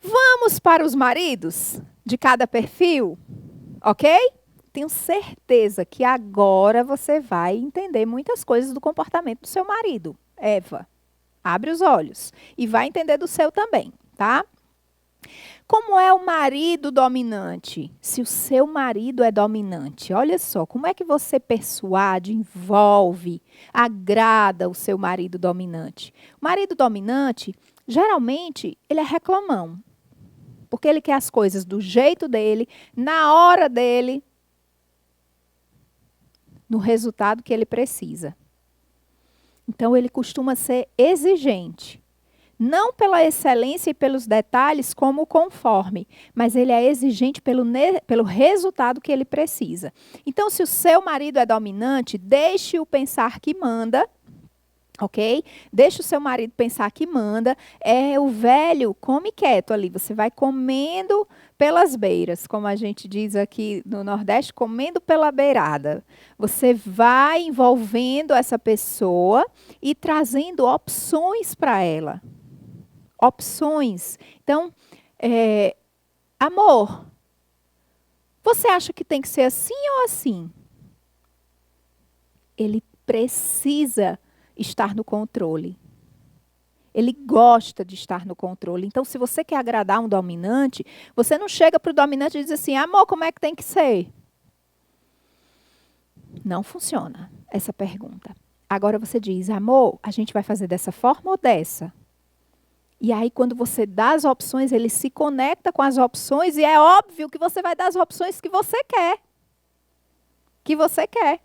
Vamos para os maridos de cada perfil, ok? Tenho certeza que agora você vai entender muitas coisas do comportamento do seu marido. Eva, abre os olhos e vai entender do seu também, tá? Como é o marido dominante? Se o seu marido é dominante, olha só, como é que você persuade, envolve, agrada o seu marido dominante? O marido dominante, geralmente, ele é reclamão. Porque ele quer as coisas do jeito dele, na hora dele, no resultado que ele precisa. Então, ele costuma ser exigente. Não pela excelência e pelos detalhes como o conforme, mas ele é exigente pelo resultado que ele precisa. Então, se o seu marido é dominante, deixe-o pensar que manda, ok? Deixe o seu marido pensar que manda. É o velho come quieto ali. Você vai comendo pelas beiras, como a gente diz aqui no Nordeste, comendo pela beirada. Você vai envolvendo essa pessoa e trazendo opções para ela. Opções. Então, amor, você acha que tem que ser assim ou assim? Ele precisa estar no controle. Ele gosta de estar no controle. Então, se você quer agradar um dominante, você não chega para o dominante e diz assim, amor, como é que tem que ser? Não funciona essa pergunta. Agora você diz, amor, a gente vai fazer dessa forma ou dessa? E aí, quando você dá as opções, ele se conecta com as opções e é óbvio que você vai dar as opções que você quer. Que você quer.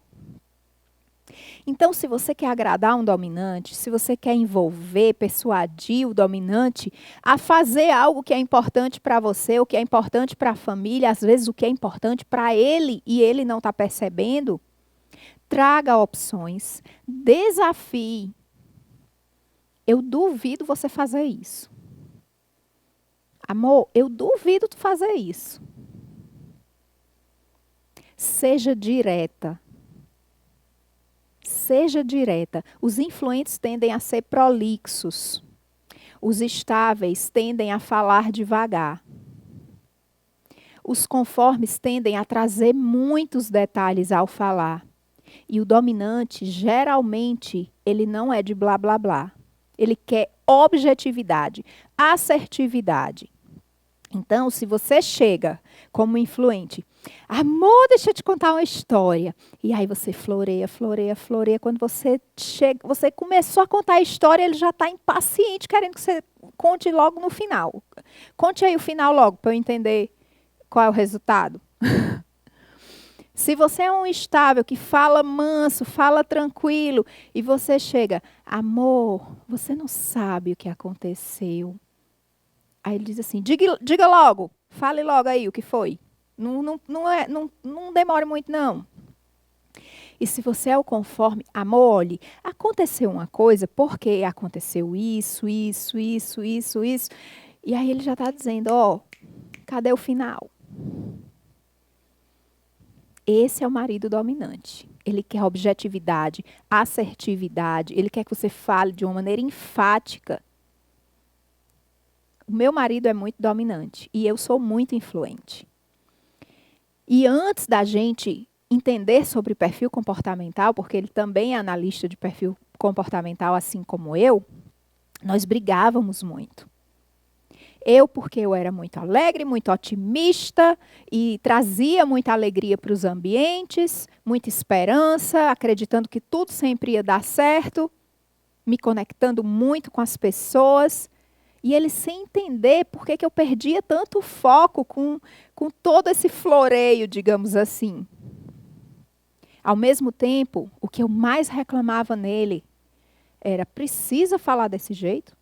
Então, se você quer agradar um dominante, se você quer envolver, persuadir o dominante a fazer algo que é importante para você, o que é importante para a família, às vezes o que é importante para ele e ele não está percebendo, traga opções, desafie. Eu duvido você fazer isso. Amor, eu duvido tu fazer isso. Seja direta. Seja direta. Os influentes tendem a ser prolixos. Os estáveis tendem a falar devagar. Os conformes tendem a trazer muitos detalhes ao falar. E o dominante, geralmente, ele não é de blá blá blá. Ele quer objetividade, assertividade. Então, se você chega como influente, amor, deixa eu te contar uma história. E aí você floreia, floreia, floreia. Quando você chega, você começou a contar a história, ele já está impaciente, querendo que você conte logo no final. Conte aí o final logo, para eu entender qual é o resultado. Se você é um estável, que fala manso, fala tranquilo, e você chega, amor, você não sabe o que aconteceu. Aí ele diz assim, diga logo, fale logo aí o que foi. Não demore muito, não. E se você é o conforme, amor, olhe, aconteceu uma coisa, porque aconteceu isso, isso, isso, isso, isso. E aí ele já está dizendo, ó, cadê o final? Esse é o marido dominante. Ele quer objetividade, assertividade, ele quer que você fale de uma maneira enfática. O meu marido é muito dominante e eu sou muito influente. E antes da gente entender sobre perfil comportamental, porque ele também é analista de perfil comportamental, assim como eu, nós brigávamos muito. Eu, porque eu era muito alegre, muito otimista e trazia muita alegria para os ambientes, muita esperança, acreditando que tudo sempre ia dar certo, me conectando muito com as pessoas. E ele sem entender por que eu perdia tanto foco com todo esse floreio, digamos assim. Ao mesmo tempo, o que eu mais reclamava nele era, precisa falar desse jeito?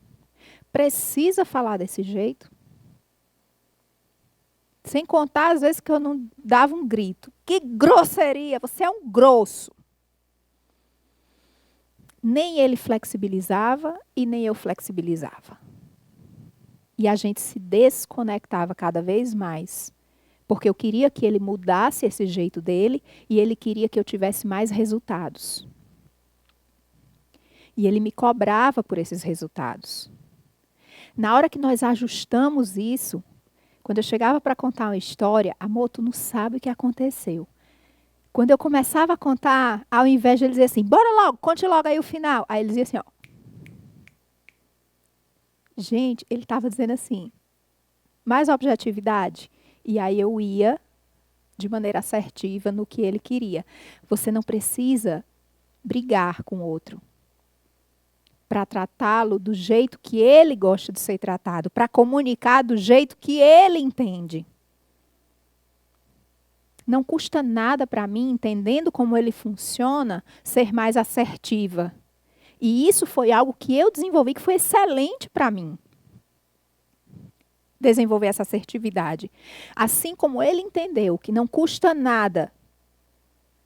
Precisa falar desse jeito? Sem contar, às vezes, que eu não dava um grito. Que grosseria! Você é um grosso. Nem ele flexibilizava e nem eu flexibilizava. E a gente se desconectava cada vez mais. Porque eu queria que ele mudasse esse jeito dele e ele queria que eu tivesse mais resultados. E ele me cobrava por esses resultados. Na hora que nós ajustamos isso, quando eu chegava para contar uma história, amor, tu não sabe o que aconteceu. Quando eu começava a contar, ao invés de ele dizer assim, bora logo, conte logo aí o final. Aí ele dizia assim, ó. Gente, ele estava dizendo assim, mais objetividade. E aí eu ia de maneira assertiva no que ele queria. Você não precisa brigar com o outro para tratá-lo do jeito que ele gosta de ser tratado, para comunicar do jeito que ele entende. Não custa nada para mim, entendendo como ele funciona, ser mais assertiva. E isso foi algo que eu desenvolvi, que foi excelente para mim. Desenvolver essa assertividade. Assim como ele entendeu que não custa nada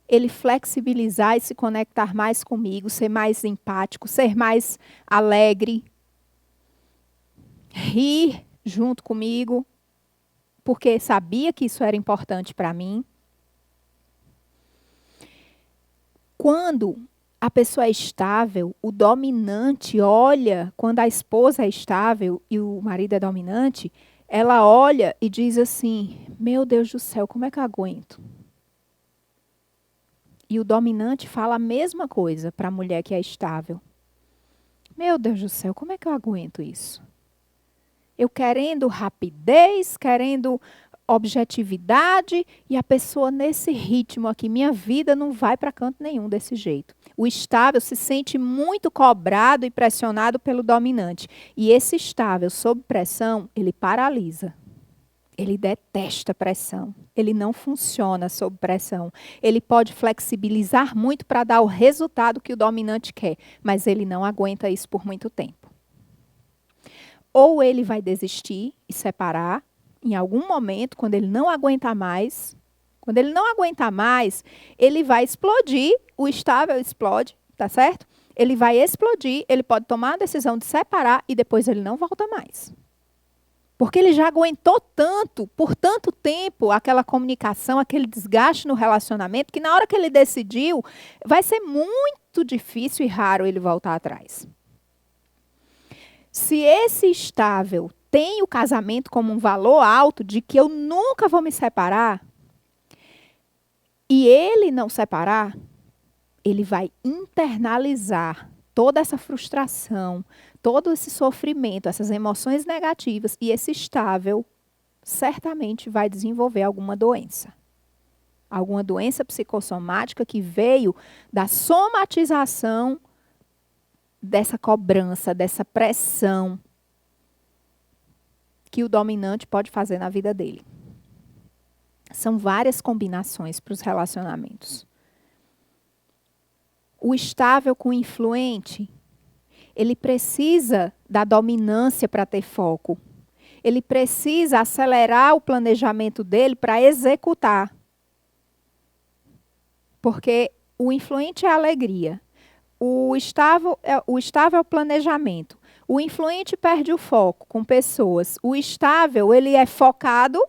ele flexibilizar e se conectar mais comigo, ser mais empático, ser mais alegre, rir junto comigo, porque sabia que isso era importante para mim. Quando a pessoa é estável, o dominante olha, quando a esposa é estável e o marido é dominante, ela olha e diz assim, meu Deus do céu, como é que eu aguento? E o dominante fala a mesma coisa para a mulher que é estável. Meu Deus do céu, como é que eu aguento isso? Eu querendo rapidez, querendo objetividade, e a pessoa nesse ritmo aqui, minha vida não vai para canto nenhum desse jeito. O estável se sente muito cobrado e pressionado pelo dominante. E esse estável, sob pressão, ele paralisa. Ele detesta pressão. Ele não funciona sob pressão. Ele pode flexibilizar muito para dar o resultado que o dominante quer, mas ele não aguenta isso por muito tempo. Ou ele vai desistir e separar, em algum momento, quando ele não aguenta mais. Quando ele não aguenta mais, ele vai explodir, o estável explode, tá certo? Ele vai explodir, ele pode tomar a decisão de separar e depois ele não volta mais. Porque ele já aguentou tanto, por tanto tempo, aquela comunicação, aquele desgaste no relacionamento, que na hora que ele decidiu, vai ser muito difícil e raro ele voltar atrás. Se esse estável tem o casamento como um valor alto, de que eu nunca vou me separar, e ele não separar, ele vai internalizar toda essa frustração, todo esse sofrimento, essas emoções negativas, e esse estável certamente vai desenvolver alguma doença. Alguma doença psicossomática que veio da somatização dessa cobrança, dessa pressão que o dominante pode fazer na vida dele. São várias combinações para os relacionamentos. O estável com o influente, ele precisa da dominância para ter foco. Ele precisa acelerar o planejamento dele para executar. Porque o influente é a alegria. O estável é o planejamento. O influente perde o foco com pessoas. O estável, ele é focado,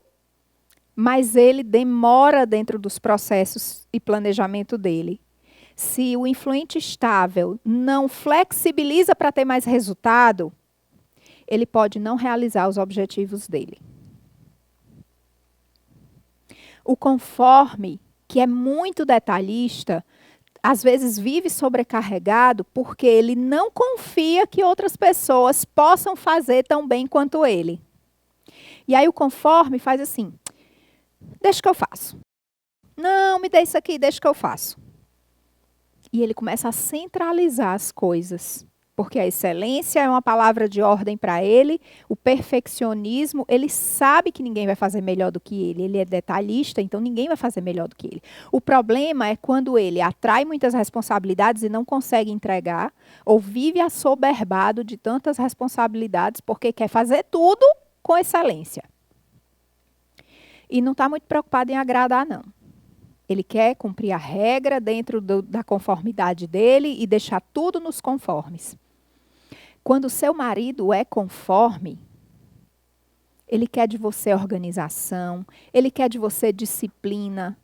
mas ele demora dentro dos processos e planejamento dele. Se o influente estável não flexibiliza para ter mais resultado, ele pode não realizar os objetivos dele. O conforme, que é muito detalhista, às vezes vive sobrecarregado porque ele não confia que outras pessoas possam fazer tão bem quanto ele. E aí o conforme faz assim, deixa que eu faço. Não, me dê isso aqui, deixa que eu faço. E ele começa a centralizar as coisas. Porque a excelência é uma palavra de ordem para ele, o perfeccionismo, ele sabe que ninguém vai fazer melhor do que ele. Ele é detalhista, então ninguém vai fazer melhor do que ele. O problema é quando ele atrai muitas responsabilidades e não consegue entregar, ou vive assoberbado de tantas responsabilidades, porque quer fazer tudo com excelência. E não está muito preocupado em agradar, não. Ele quer cumprir a regra dentro da conformidade dele e deixar tudo nos conformes. Quando o seu marido é conforme, ele quer de você organização, ele quer de você disciplina,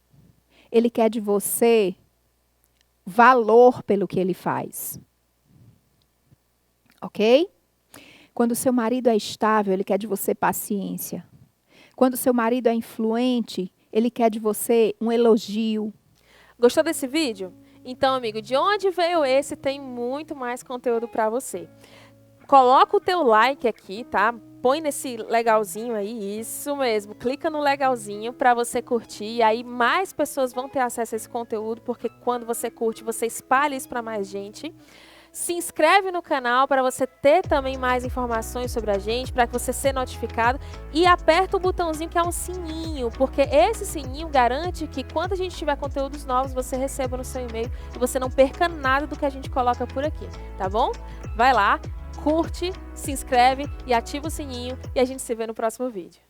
ele quer de você valor pelo que ele faz. Ok? Quando seu marido é estável, ele quer de você paciência. Quando seu marido é influente, ele quer de você um elogio. Gostou desse vídeo? Então, amigo, de onde veio esse, tem muito mais conteúdo para você. Coloca o teu like aqui, tá? Põe nesse legalzinho aí, isso mesmo. Clica no legalzinho para você curtir. E aí mais pessoas vão ter acesso a esse conteúdo, porque quando você curte, você espalha isso para mais gente. Se inscreve no canal para você ter também mais informações sobre a gente, para que você seja notificado. E aperta o botãozinho que é um sininho, porque esse sininho garante que quando a gente tiver conteúdos novos, você receba no seu e-mail e você não perca nada do que a gente coloca por aqui, tá bom? Vai lá, curte, se inscreve e ativa o sininho e a gente se vê no próximo vídeo.